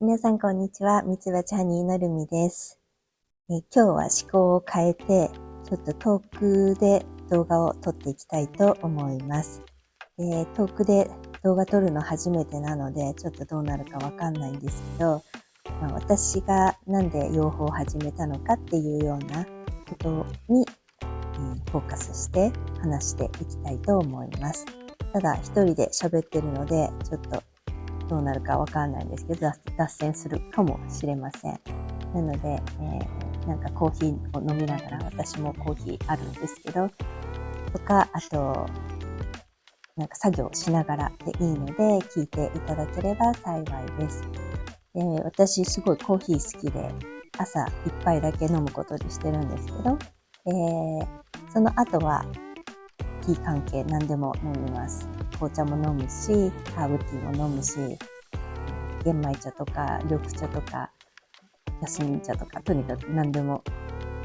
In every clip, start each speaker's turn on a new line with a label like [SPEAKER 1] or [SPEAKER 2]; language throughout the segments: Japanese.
[SPEAKER 1] 皆さんこんにちは。ミツバチハニーのるみです。今日は思考を変えて、ちょっと遠くで動画を撮っていきたいと思います。遠くで動画撮るの初めてなので、ちょっとどうなるかわかんないんですけど、私がなんで養蜂を始めたのかっていうようなことに、フォーカスして話していきたいと思います。ただ一人で喋ってるので、ちょっとどうなるかわかんないんですけど、脱線するかもしれません。なので、なんかコーヒーを飲みながら、私もコーヒーあるんですけど、とか、あと、なんか作業しながらでいいので、聞いていただければ幸いです。私すごいコーヒー好きで、朝一杯だけ飲むことにしてるんですけど、その後はティー関係何でも飲みます。紅茶も飲むし、ハーブティーも飲むし、玄米茶とか緑茶とかジャスミン茶とか、とにかく何でも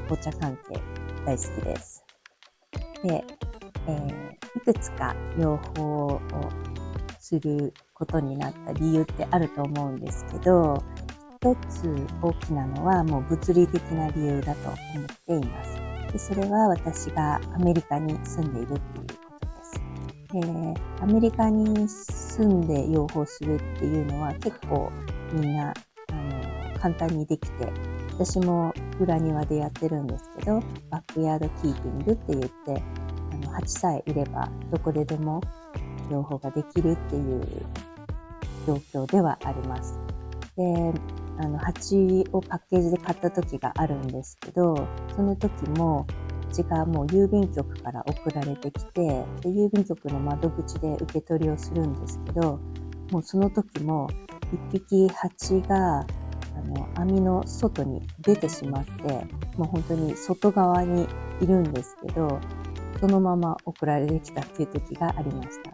[SPEAKER 1] 紅茶関係大好きです。で、いくつか養蜂をすることになった理由ってあると思うんですけど、一つ大きなのはもう物理的な理由だと思っています。で、それは私がアメリカに住んでいるっていうことです。アメリカに住んで養蜂するっていうのは結構みんな簡単にできて、私も裏庭でやってるんですけど、バックヤードキーピングって言って、蜂さえいればどこででも養蜂ができるっていう状況ではあります。で、蜂をパッケージで買った時があるんですけど、その時もうちがもう郵便局から送られてきて、で郵便局の窓口で受け取りをするんですけど、もうその時も一匹蜂が網の外に出てしまって、もう本当に外側にいるんですけど、そのまま送られてきたっていう時がありました。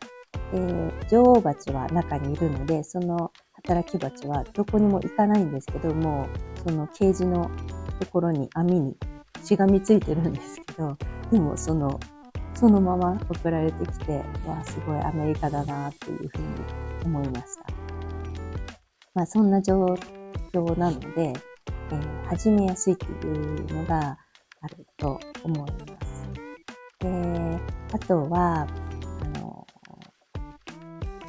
[SPEAKER 1] で、女王蜂は中にいるので、その働き蜂はどこにも行かないんですけども、そのケージのところに網にしがみついてるんですけど、でもそのまま送られてきて、わあ、すごいアメリカだなっていうふうに思いました。そんな状況なので、始めやすいっていうのがあると思います。あとは、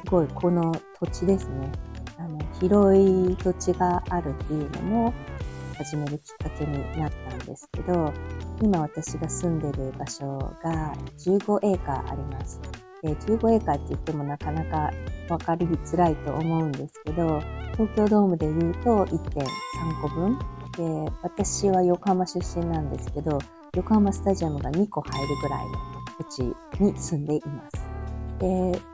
[SPEAKER 1] すごいこの土地ですね。広い土地があるっていうのも始めるきっかけになったんですけど、今私が住んでる場所が15エーカーあります。15エーカーって言ってもなかなか分かりづらいと思うんですけど、東京ドームで言うと 1.3 個分で、私は横浜出身なんですけど、横浜スタジアムが2個入るぐらいの土地に住んでいます。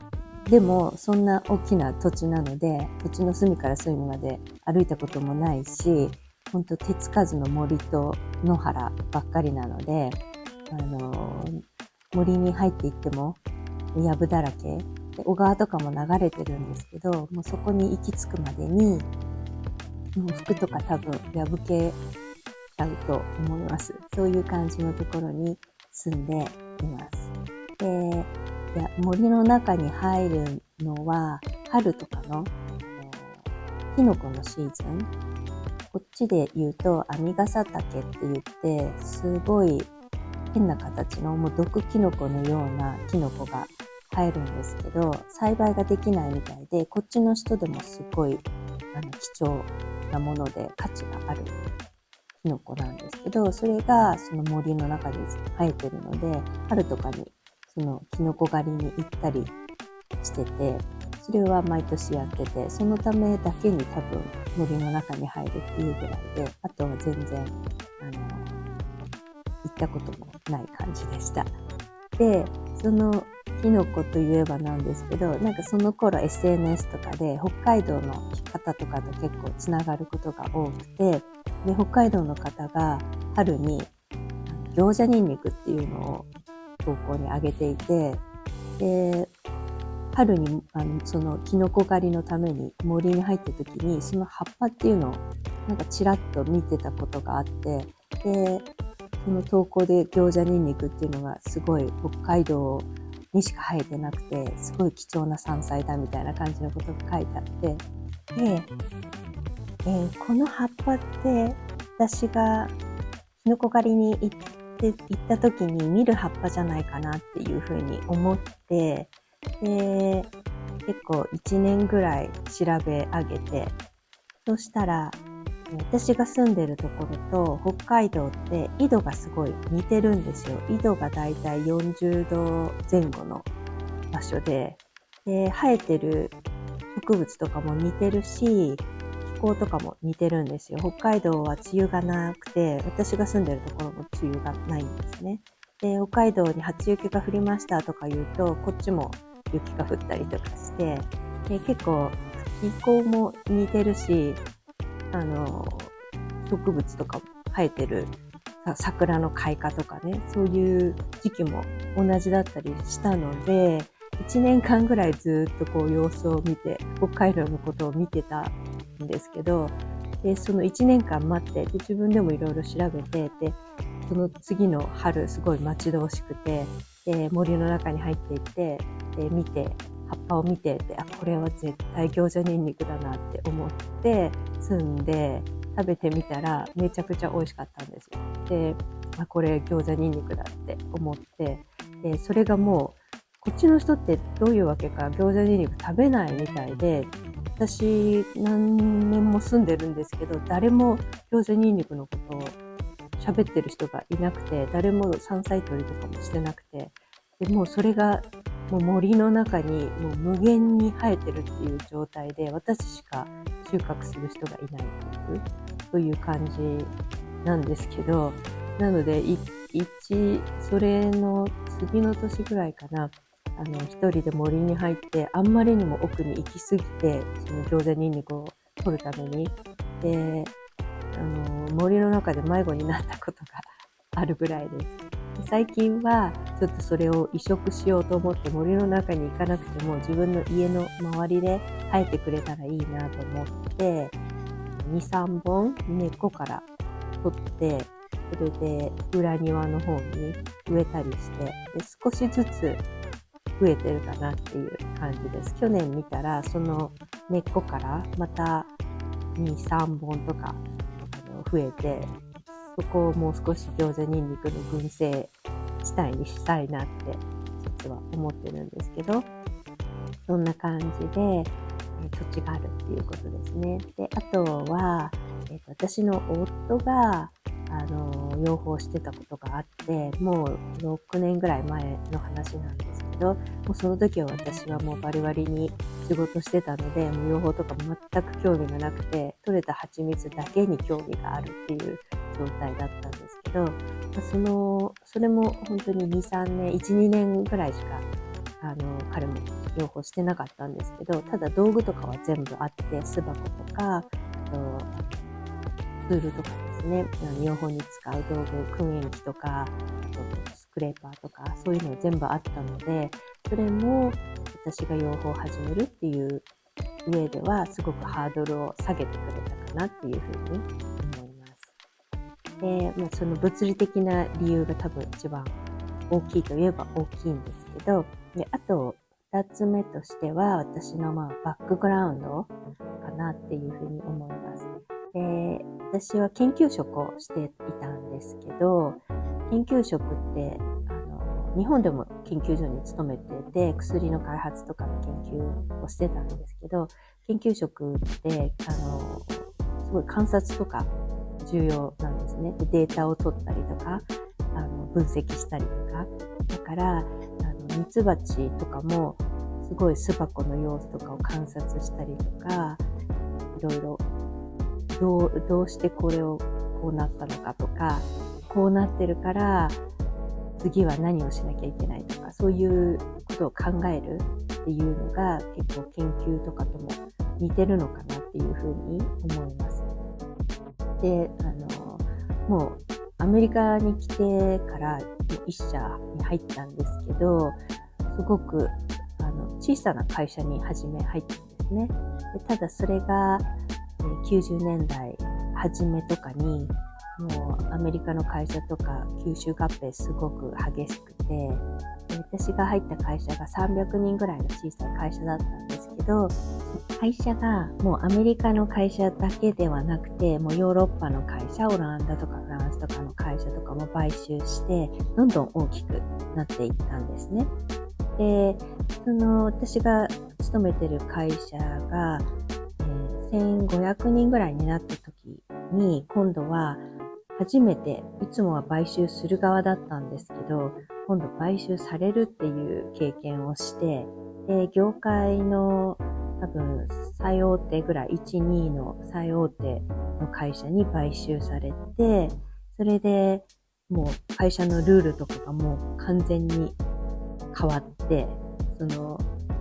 [SPEAKER 1] でもそんな大きな土地なので、土地の隅から隅まで歩いたこともないし、本当手つかずの森と野原ばっかりなので、森に入っていっても藪だらけで、小川とかも流れてるんですけど、もうそこに行き着くまでにもう服とか多分破けちゃうと思います。そういう感じのところに住んでいます。で、森の中に入るのは春とかのキノコのシーズン。こっちで言うとアミガサタケって言って、すごい変な形のもう毒キノコのようなキノコが生えるんですけど、栽培ができないみたいで、こっちの人でもすごい貴重なもので価値があるキノコなんですけど、それがその森の中に生えてるので、春とかにそのキノコ狩りに行ったりしてて、それは毎年やってて、そのためだけに多分森の中に入るっていうぐらいで、あとは全然行ったこともない感じでした。で、そのキノコといえばなんですけど、なんかその頃 SNS とかで北海道の方とかと結構つながることが多くて、で北海道の方が春に行者ニンニクっていうのを投稿に上げていて、で春にそのキノコ狩りのために森に入った時に、その葉っぱっていうのをなんかちらっと見てたことがあって、でその投稿で行者ニンニクっていうのがすごい北海道にしか生えてなくて、すごい貴重な山菜だみたいな感じのことが書いてあって、でこの葉っぱって私がキノコ狩りに行った時に見る葉っぱじゃないかなっていうふうに思って、で、結構1年ぐらい調べ上げて、そしたら、私が住んでるところと北海道って緯度がすごい似てるんですよ。緯度がだいたい40度前後の場所で、生えてる植物とかも似てるし、気候とかも似てるんですよ。北海道は梅雨がなくて、私が住んでるところも梅雨がないんですね。で、北海道に初雪が降りましたとか言うと、こっちも雪が降ったりとかして、で結構気候も似てるし、植物とかも生えてる桜の開花とかね、そういう時期も同じだったりしたので、1年間ぐらいずっとこう様子を見て、北海道のことを見てたんですけど、で、その1年間待って、で、自分でもいろいろ調べて、で、その次の春すごい待ち遠しくて、で、森の中に入っていって、で、見て、葉っぱを見て、で、これは絶対餃子ニンニクだなって思って摘んで食べてみたらめちゃくちゃ美味しかったんですよ。で、これ餃子ニンニクだって思って、で、それがもうこっちの人ってどういうわけか餃子ニンニク食べないみたいで、私何年も住んでるんですけど、誰も餃子ニンニクのことを喋ってる人がいなくて、誰も山菜採りとかもしてなくて、でもうそれがもう森の中にもう無限に生えてるっていう状態で、私しか収穫する人がいないっていう、そういう感じなんですけど、なのでそれの次の年ぐらいかな、一人で森に入って、あんまりにも奥に行き過ぎて、その餃子ニンニクを取るために、で、森の中で迷子になったことがあるぐらいです。最近はちょっとそれを移植しようと思って森の中に行かなくても自分の家の周りで生えてくれたらいいなと思って、2、3本根っこから取って、それで裏庭の方に植えたりして、で少しずつ増えてるかなっていう感じです。去年見たらその根っこからまた2、3本とか増えて、そこをもう少し餃子ニンニクの群生地帯にしたいなって実は思ってるんですけど、そんな感じで土地があるっていうことですね。で、あとは、私の夫が養蜂してたことがあって、もう6年ぐらい前の話なんですけど、もうその時は私はもうバリバリに仕事してたので、もう養蜂とか全く興味がなくて、取れた蜂蜜だけに興味があるっていう状態だったんですけど、それも本当に2、3年、1、2年ぐらいしか、彼も養蜂してなかったんですけど、ただ道具とかは全部あって、巣箱とか、ツールとかですね、養蜂に使う道具、燻煙機とか、スクレーパーとか、そういうの全部あったので、それも私が養蜂を始めるっていう上では、すごくハードルを下げてくれたかなっていうふうに思います。で、その物理的な理由が多分一番大きいといえば大きいんですけど、で、あと2つ目としては、私のバックグラウンドかなっていうふうに思います。で、私は研究職をしていたんですけど、研究職って日本でも研究所に勤めてて、薬の開発とかの研究をしてたんですけど、研究職ってすごい観察とか重要なんですね。で、データを取ったりとか分析したりとか、だからミツバチとかもすごい巣箱の様子とかを観察したりとか、いろいろどうしてこれをこうなったのかとか、こうなってるから次は何をしなきゃいけないとか、そういうことを考えるっていうのが結構研究とかとも似てるのかなっていうふうに思います。で、もうアメリカに来てから一社に入ったんですけど、すごく小さな会社に初め入ったんですね。で、ただそれが90年代初めとかにもうアメリカの会社とか吸収合併すごく激しくて、私が入った会社が300人ぐらいの小さい会社だったんですけど、会社がもうアメリカの会社だけではなくて、もうヨーロッパの会社、オランダとかフランスとかの会社とかも買収して、どんどん大きくなっていったんですね。で、私が勤めてる会社が、1500人ぐらいになった時に、今度は初めて、いつもは買収する側だったんですけど、今度買収されるっていう経験をして、で、業界の多分最大手ぐらい、1、2の最大手の会社に買収されて、それでもう会社のルールとかがもう完全に変わって、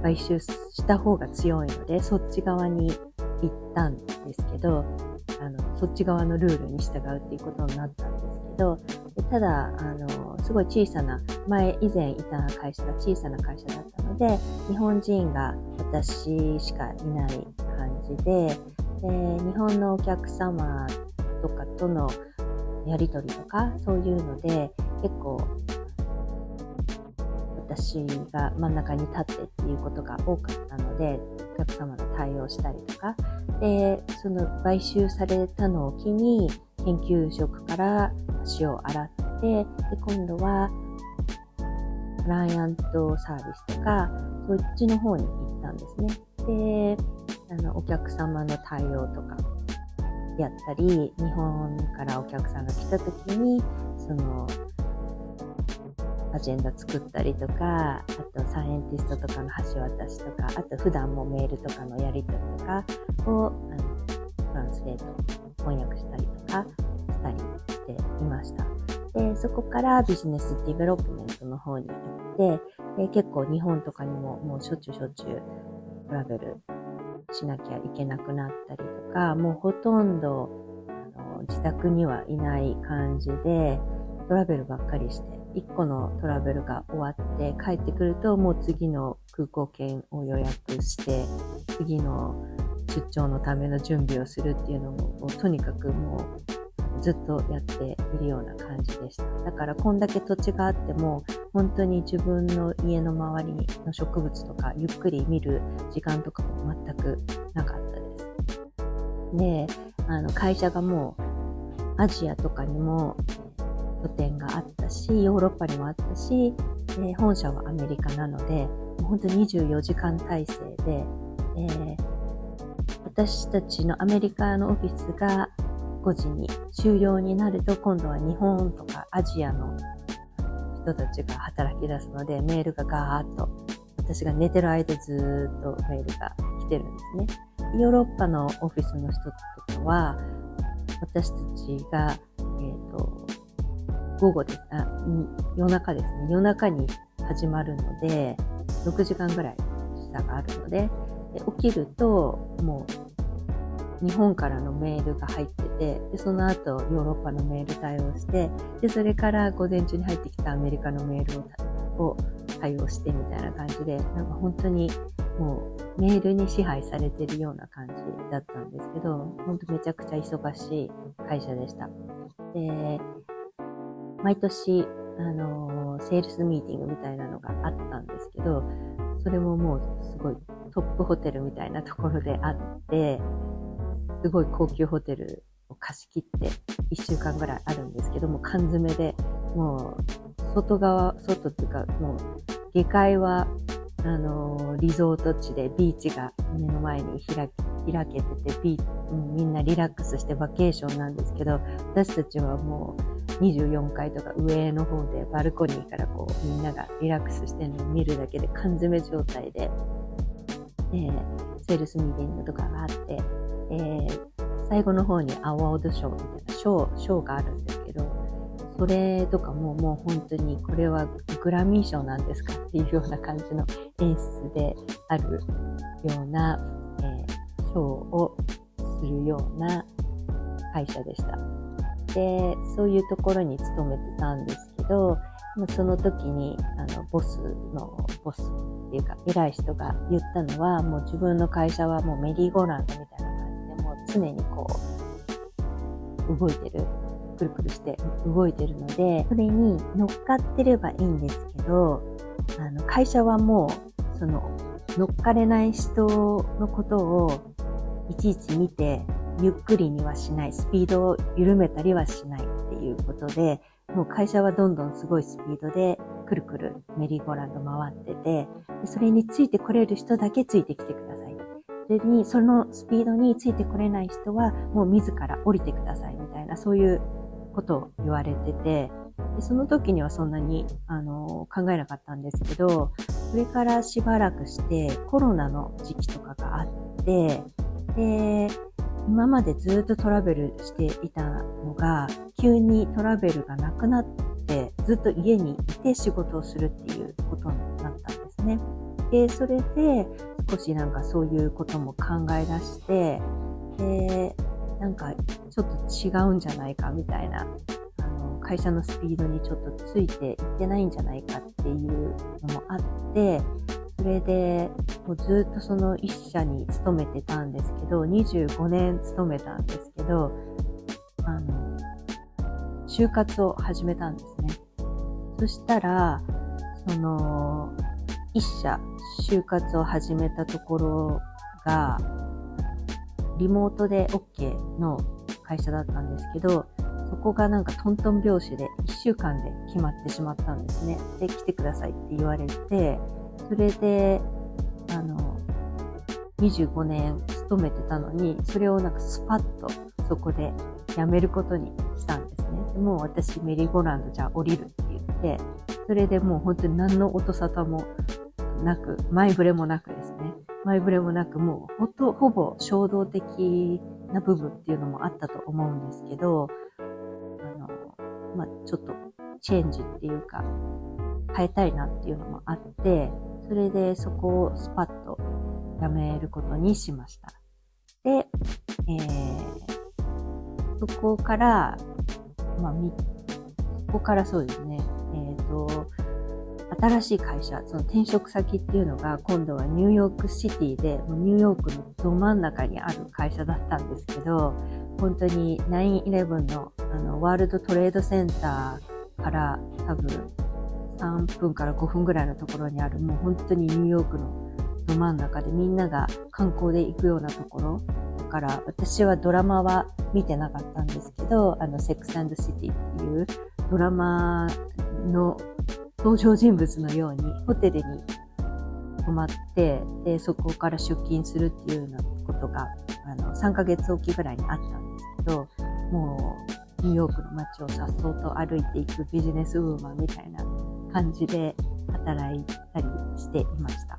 [SPEAKER 1] 買収した方が強いので、そっち側に行ったんですけど、そっち側のルールに従うっていうことになったんですけど、でただ、すごい小さな、以前いた会社が小さな会社だったので、日本人が私しかいない感じで、日本のお客様とかとのやりとりとか、そういうので、結構、私が真ん中に立ってっていうことが多かったので、お客様の対応したりとか、で、買収されたのを機に、研究職から足を洗って、で、今度は、クライアントサービスとか、そっちの方に行ったんですね。で、お客様の対応とかやったり、日本からお客さんが来た時に、アジェンダ作ったりとか、あとサイエンティストとかの橋渡しとか、あと普段もメールとかのやり取りとかをトランスレート、翻訳したりとかしたりしていました。で、そこからビジネスディベロップメントの方に行って、で結構日本とかにももうしょっちゅうトラベルしなきゃいけなくなったりとか、もうほとんど自宅にはいない感じでトラベルばっかりして、1個のトラベルが終わって帰ってくると、もう次の空港券を予約して、次の出張のための準備をするっていうのも、とにかくもうずっとやっているような感じでした。だからこんだけ土地があっても、本当に自分の家の周りの植物とかゆっくり見る時間とかも全くなかったです。で、会社がもうアジアとかにも拠点があったし、ヨーロッパにもあったし、本社はアメリカなので、本当に24時間体制で、私たちのアメリカのオフィスが5時に終了になると、今度は日本とかアジアの人たちが働き出すので、メールがガーッと、私が寝てる間ずっとメールが来てるんですね。ヨーロッパのオフィスの人とかは、私たちが、午後です。夜中ですね。夜中に始まるので、6時間ぐらい時差があるので、起きると、もう、日本からのメールが入ってて、でその後、ヨーロッパのメール対応して、で、それから午前中に入ってきたアメリカのメールを対応してみたいな感じで、なんか本当にもうメールに支配されてるような感じだったんですけど、本当めちゃくちゃ忙しい会社でした。で、毎年、セールスミーティングみたいなのがあったんですけど、それももうすごいトップホテルみたいなところであって、すごい高級ホテルを貸し切って1週間ぐらいあるんですけども、缶詰で、もう外っていうか、もう下界は、リゾート地でビーチが目の前に開けてて、みんなリラックスしてバケーションなんですけど、私たちはもう24階とか上の方でバルコニーからこうみんながリラックスしてるのを見るだけで缶詰状態で、セールスミーティングとかがあって、最後の方にアワードショーみたいなショーがあるんですけど、それとかももう本当にこれはグラミー賞なんですかっていうような感じの演出であるような、ショーをするような会社でした。で、そういうところに勤めてたんですけど、その時にボスっていうか偉い人が言ったのは、もう自分の会社はもうメリーゴーランドみたいな感じで、もう常にこう動いてる、くるくるして動いてるので、それに乗っかってればいいんですけど、会社はもうその乗っかれない人のことをいちいち見て、ゆっくりにはしない、スピードを緩めたりはしないっていうことで、もう会社はどんどんすごいスピードでくるくるメリーゴーランド回ってて、それについてこれる人だけついてきてください。そのスピードについてこれない人はもう自ら降りてくださいみたいな、そういうことを言われてて、でその時にはそんなに考えなかったんですけど、それからしばらくしてコロナの時期とかがあって、で今までずっとトラベルしていたのが急にトラベルがなくなって、ずっと家にいて仕事をするっていうことになったんですね。でそれで少しなんかそういうことも考え出して、でなんかちょっと違うんじゃないかみたいな、会社のスピードにちょっとついていってないんじゃないかっていうのもあって、それでもうずっとその一社に勤めてたんですけど、25年勤めたんですけど、就活を始めたんですね。そしたらその一社就活を始めたところがリモートで OK の会社だったんですけど、そこがなんかトントン拍子で1週間で決まってしまったんですね。で、来てくださいって言われて、それで25年勤めてたのに、それをなんかスパッとそこで辞めることにしたんですね。でもう私メリーゴーランドじゃあ降りるって言って、それでもう本当に何の音沙汰もなく、前触れもなくですね。前触れもなく、もうほぼ衝動的な部分っていうのもあったと思うんですけど、ちょっとチェンジっていうか、変えたいなっていうのもあって、それでそこをスパッとやめることにしました。で、そこから、そうですね、新しい会社、その転職先っていうのが今度はニューヨークシティで、ニューヨークのど真ん中にある会社だったんですけど、本当に 9/11 のワールドトレードセンターから多分3分から5分ぐらいのところにある、もう本当にニューヨークのど真ん中でみんなが観光で行くようなところだから、私はドラマは見てなかったんですけど、セックス&シティっていうドラマの登場人物のようにホテルに泊まって、でそこから出勤するっていうようなことが3ヶ月おきぐらいにあったんですけど、もうニューヨークの街をさっそうと歩いていくビジネスウーマンみたいな感じで働いたりしていました。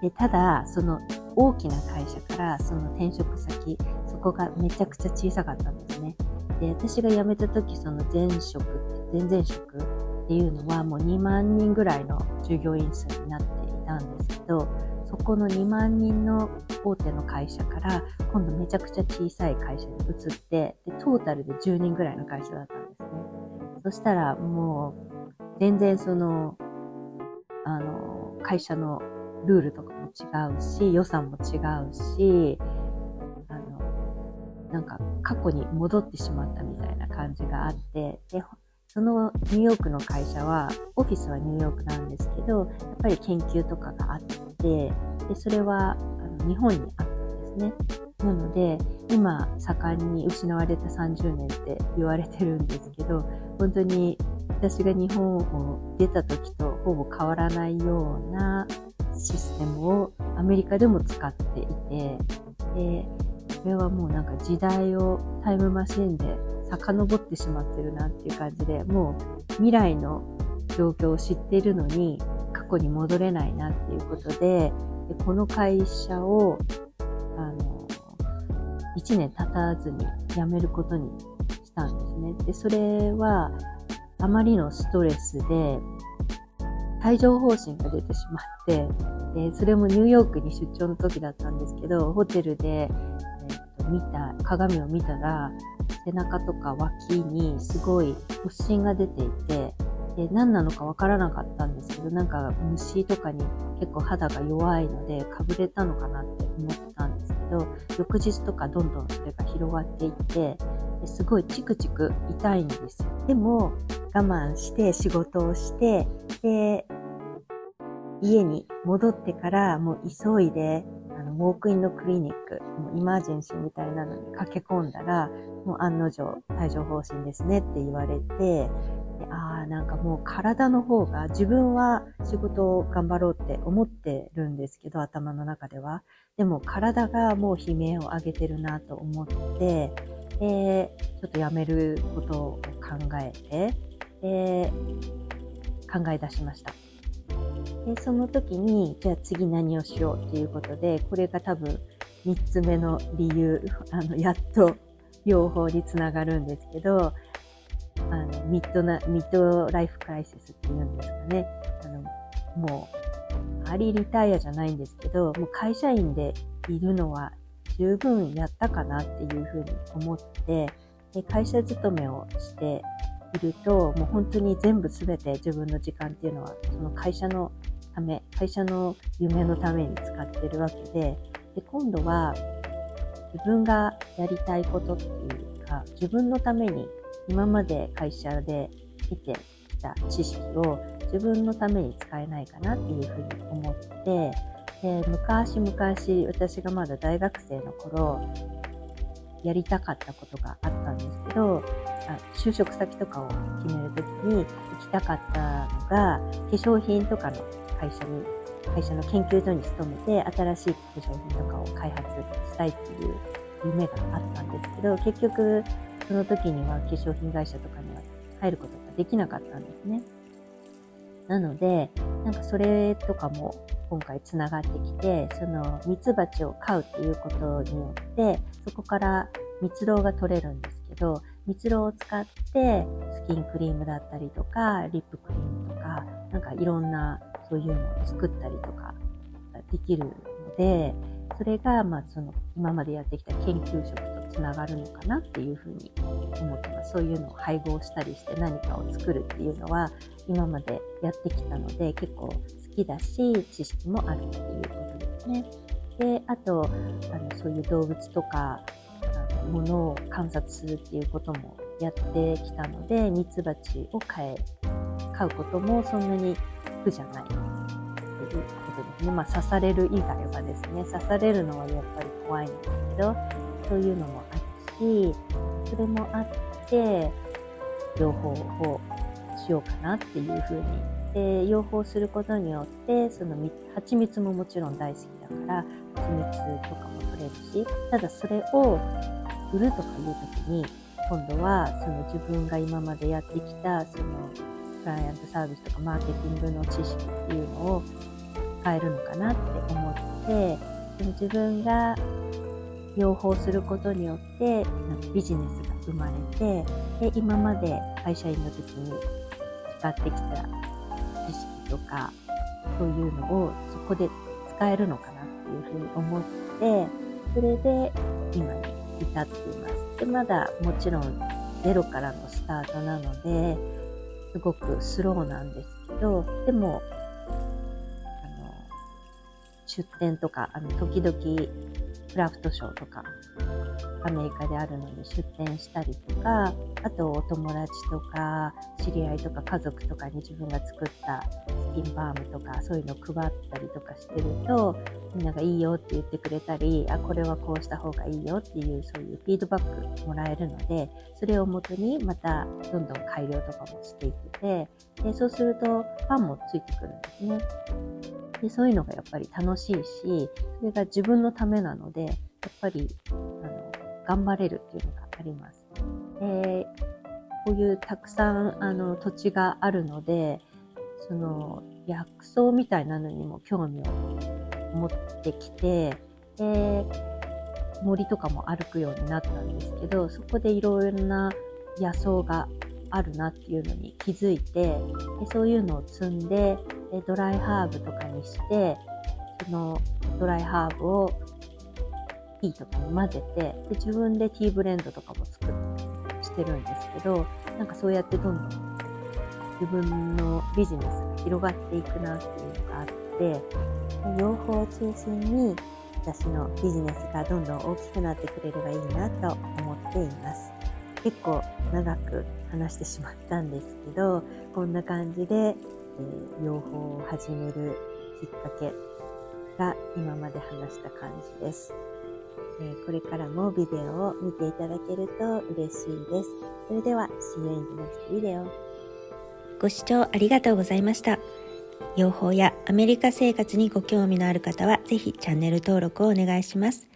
[SPEAKER 1] でただその大きな会社からその転職先、そこがめちゃくちゃ小さかったんですね。で私が辞めた時、その前々職っていうのはもう2万人ぐらいの従業員数になっていたんですけど、そこの2万人の大手の会社から今度めちゃくちゃ小さい会社に移って、でトータルで10人ぐらいの会社だったんですね。そしたらもう全然その会社のルールとかも違うし、予算も違うし、なんか過去に戻ってしまったみたいな感じがあって、でそのニューヨークの会社はオフィスはニューヨークなんですけど、やっぱり研究とかがあって、でそれは日本にあったんですね。なので今盛んに失われた30年って言われてるんですけど、本当に私が日本を出た時とほぼ変わらないようなシステムをアメリカでも使っていて、でこれはもうなんか時代をタイムマシンで遡ってしまってるなっていう感じで、もう未来の状況を知っているのに過去に戻れないなっていうことで、この会社を1年経たずに辞めることにしたんですね。でそれはあまりのストレスで帯状疱疹が出てしまって、でそれもニューヨークに出張の時だったんですけど、ホテルで、鏡を見たら背中とか脇にすごい発疹が出ていて、で何なのかわからなかったんですけど、なんか虫とかに結構肌が弱いのでかぶれたのかなって思ってたんですけど、翌日とかどんどんそれが広がっていって、すごいチクチク痛いんですよ。でも我慢して仕事をして、で家に戻ってからもう急いでウォークインのクリニック、もうイマージェンシーみたいなのに駆け込んだら、もう案の定帯状疱疹ですねって言われて、なんかもう体の方が、自分は仕事を頑張ろうって思ってるんですけど、頭の中では。でも体がもう悲鳴を上げてるなと思って、ちょっとやめることを考えて、考え出しました。で、その時に、じゃあ次何をしようっていうことで、これが多分3つ目の理由、やっと養蜂につながるんですけど、ミッドライフクライシスっていうんですかね。もう、アーリーリタイアじゃないんですけど、もう会社員でいるのは十分やったかなっていうふうに思って、で会社勤めをしていると、もう本当に全部全て自分の時間っていうのは、その会社のため、会社の夢のために使ってるわけで、今度は自分がやりたいことっていうか、自分のために今まで会社で得てきた知識を自分のために使えないかなっていうふうに思って、で昔私がまだ大学生の頃やりたかったことがあったんですけど、就職先とかを決めるときに行きたかったのが、化粧品とかの会社の研究所に勤めて新しい化粧品とかを開発したいっていう夢があったんですけど、結局その時には化粧品会社とかには入ることができなかったんですね。なので、なんかそれとかも今回つながってきて、そのミツバチを飼うっていうことによって、そこから蜜蝋が取れるんですけど、蜜蝋を使ってスキンクリームだったりとか、リップクリームとか、なんかいろんなそういうのを作ったりとかできるので、それがその今までやってきた研究職とつながるのかなっていうふうに思ってます。そういうのを配合したりして何かを作るっていうのは今までやってきたので結構好きだし、知識もあるっていうことですね。で、あとそういう動物とか物を観察するっていうこともやってきたので、ミツバチを飼うこともそんなに苦じゃないということですね。刺される以外はですね、刺されるのはやっぱり怖いんですけど、そういうのもあるし、それもあって養蜂をしようかなっていうふうに。で、養蜂することによって、その蜂蜜ももちろん大好きだから、蜂蜜とかも取れるし、ただそれを売るとかいうときに、今度はその自分が今までやってきたそのクライアントサービスとかマーケティングの知識っていうのを使えるのかなって思って、その自分が養蜂することによってビジネスが生まれて、で今まで会社員の時に使ってきた知識とかそういうのをそこで使えるのかなっていうふうに思って、それで今に至っています。でまだもちろんゼロからのスタートなのですごくスローなんですけど、でも出店とか時々クラフトショーとかアメリカであるのに出店したりとか、あとお友達とか知り合いとか家族とかに自分が作ったスキンバームとかそういうのを配ったりとかしてると、みんながいいよって言ってくれたり、これはこうした方がいいよっていうそういうフィードバックもらえるので、それをもとにまたどんどん改良とかもしていってて、でそうするとファンもついてくるんですね。でそういうのがやっぱり楽しいし、それが自分のためなので、やっぱり頑張れるっていうのがあります。こういうたくさん土地があるので、その薬草みたいなのにも興味を持ってきて、で森とかも歩くようになったんですけど、そこでいろいろな野草があるなっていうのに気づいて、でそういうのを摘んで、ドライハーブとかにして、そのドライハーブをティーとかに混ぜて、で自分でティーブレンドとかも作ってしてるんですけど、なんかそうやってどんどん自分のビジネスが広がっていくなっていうのがあって、養蜂を中心に私のビジネスがどんどん大きくなってくれればいいなと思っています。結構長く話してしまったんですけど、こんな感じで、養蜂を始めるきっかけが今まで話した感じです。これからもビデオを見ていただけると嬉しいです。それでは See you in the next video。ご視聴ありがとうございました。養蜂やアメリカ生活にご興味のある方はぜひチャンネル登録をお願いします。